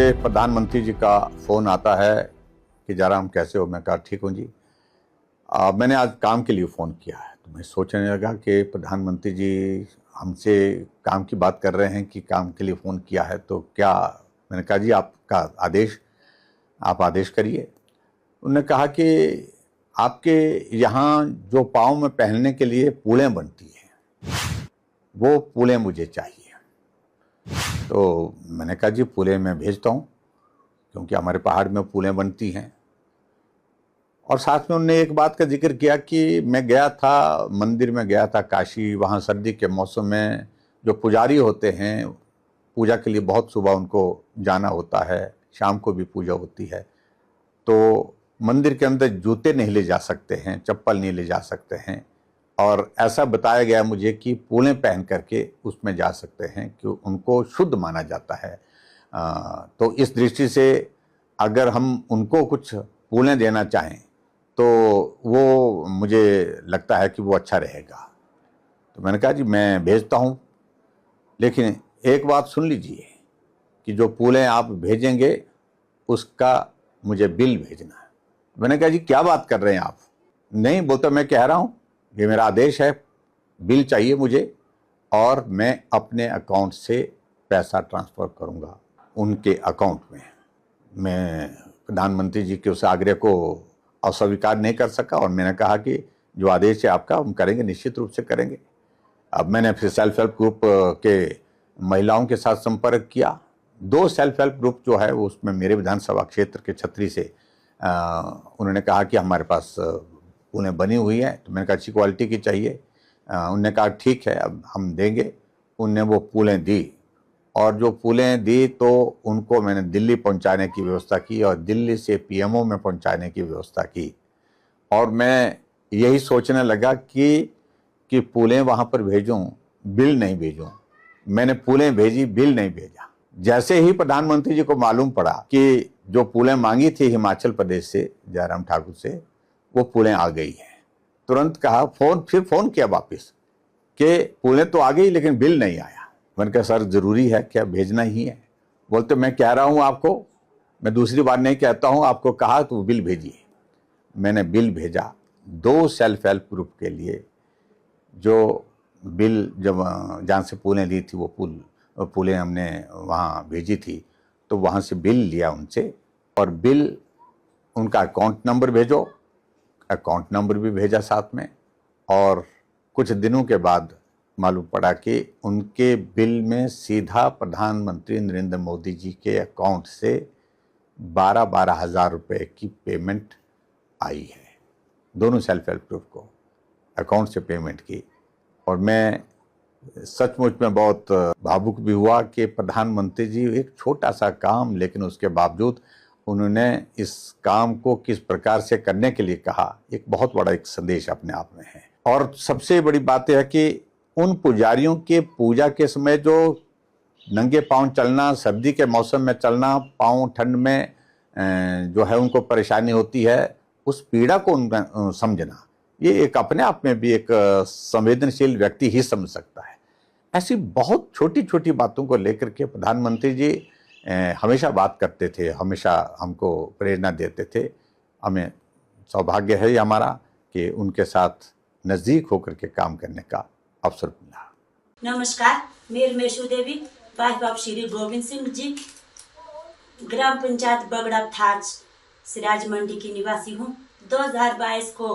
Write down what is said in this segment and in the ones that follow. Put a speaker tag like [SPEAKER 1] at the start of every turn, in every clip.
[SPEAKER 1] मुझे प्रधानमंत्री जी का फ़ोन आता है कि जयराम कैसे हो। मैं कहा ठीक हूँ जी। मैंने आज काम के लिए फ़ोन किया है, तो मैं सोचने लगा कि प्रधानमंत्री जी हमसे काम की बात कर रहे हैं कि काम के लिए फ़ोन किया है, तो क्या। मैंने कहा जी आपका आदेश, आप आदेश करिए। उन्होंने कहा कि आपके यहाँ जो पाँव में पहनने के लिए पूलें बनती हैं, वो पूलें मुझे चाहिए। तो मैंने कहा जी पूलें मैं भेजता हूँ, क्योंकि हमारे पहाड़ में पूलें बनती हैं। और साथ में उन्होंने एक बात का जिक्र किया कि मैं गया था, मंदिर में गया था काशी, वहाँ सर्दी के मौसम में जो पुजारी होते हैं पूजा के लिए बहुत सुबह उनको जाना होता है, शाम को भी पूजा होती है, तो मंदिर के अंदर जूते नहीं ले जा सकते हैं, चप्पल नहीं ले जा सकते हैं। और ऐसा बताया गया मुझे कि पूलें पहन करके उसमें जा सकते हैं, कि उनको शुद्ध माना जाता है। तो इस दृष्टि से अगर हम उनको कुछ पूलें देना चाहें तो वो मुझे लगता है कि वो अच्छा रहेगा। तो मैंने कहा जी मैं भेजता हूँ, लेकिन एक बात सुन लीजिए कि जो पूलें आप भेजेंगे उसका मुझे बिल भेजना है। मैंने कहा जी क्या बात कर रहे हैं आप। नहीं बोलता, मैं कह रहा हूँ ये मेरा आदेश है, बिल चाहिए मुझे, और मैं अपने अकाउंट से पैसा ट्रांसफ़र करूँगा उनके अकाउंट में। मैं प्रधानमंत्री जी के उस आग्रह को अस्वीकार नहीं कर सका, और मैंने कहा कि जो आदेश है आपका हम करेंगे, निश्चित रूप से करेंगे। अब मैंने फिर सेल्फ हेल्प ग्रुप के महिलाओं के साथ संपर्क किया। 2 सेल्फ हेल्प ग्रुप जो है वो उसमें मेरे विधानसभा क्षेत्र के छतरी से उन्होंने कहा कि हमारे पास पूलें बनी हुई है। तो मैंने कहा अच्छी क्वालिटी की चाहिए। उन्होंने कहा ठीक है अब हम देंगे। उनने वो पूलें दी, और जो पूलें दी तो उनको मैंने दिल्ली पहुंचाने की व्यवस्था की, और दिल्ली से पीएमओ में पहुंचाने की व्यवस्था की। और मैं यही सोचने लगा कि पूलें वहाँ पर भेजूं, बिल नहीं भेजूं। मैंने पूलें भेजी, बिल नहीं भेजा। जैसे ही प्रधानमंत्री जी को मालूम पड़ा कि जो पूलें मांगी थी हिमाचल प्रदेश से जयराम ठाकुर से, वो पूलें आ गई हैं, तुरंत कहा फिर फ़ोन किया वापस कि पूलें तो आ गई लेकिन बिल नहीं आया। मैंने कहा सर ज़रूरी है क्या, भेजना ही है। बोलते मैं कह रहा हूँ आपको, मैं दूसरी बार नहीं कहता हूँ, आपको कहा तो बिल भेजिए। मैंने बिल भेजा 2 सेल्फ हेल्प ग्रुप के लिए, जो बिल जब जहाँ से पूलें ली थी वो पूलें हमने वहाँ भेजी थी, तो वहाँ से बिल लिया उनसे, और बिल उनका अकाउंट नंबर भेजो, अकाउंट नंबर भी भेजा साथ में। और कुछ दिनों के बाद मालूम पड़ा कि उनके बिल में सीधा प्रधानमंत्री नरेंद्र मोदी जी के अकाउंट से 12-12 हज़ार रुपये की पेमेंट आई है। दोनों सेल्फ हेल्प ग्रुप को अकाउंट से पेमेंट की। और मैं सचमुच में बहुत भावुक भी हुआ कि प्रधानमंत्री जी एक छोटा सा काम, लेकिन उसके बावजूद उन्होंने इस काम को किस प्रकार से करने के लिए कहा, एक बहुत बड़ा एक संदेश अपने आप में है। और सबसे बड़ी बात यह है कि उन पुजारियों के पूजा के समय जो नंगे पांव चलना, सर्दी के मौसम में चलना, पांव ठंड में जो है उनको परेशानी होती है, उस पीड़ा को उनका समझना, ये एक अपने आप में भी एक संवेदनशील व्यक्ति ही समझ सकता है। ऐसी बहुत छोटी छोटी बातों को लेकर के प्रधानमंत्री जी हमेशा बात करते थे, हमेशा हमको प्रेरणा देते थे। हमें सौभाग्य है हमारा कि उनके साथ नज़दीक होकर के काम करने का अवसर मिला।
[SPEAKER 2] नमस्कार, मेरी मेशू देवी, वाइफ ऑफ श्री गोविंद सिंह जी, ग्राम पंचायत बगड़ा थाच सिराज मंडी की निवासी हूँ। 2022 को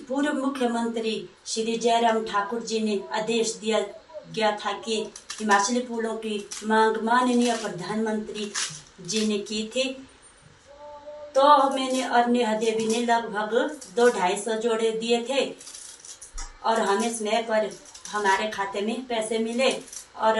[SPEAKER 2] पूर्व मुख्यमंत्री श्री जयराम ठाकुर जी ने आदेश दिया गया था कि हिमाचली पुलों की मांग माननीय प्रधानमंत्री जी ने की थी। तो मैंने और नेहा देवी ने लगभग 200-250 जोड़े दिए थे, और हमें समय पर हमारे खाते में पैसे मिले। और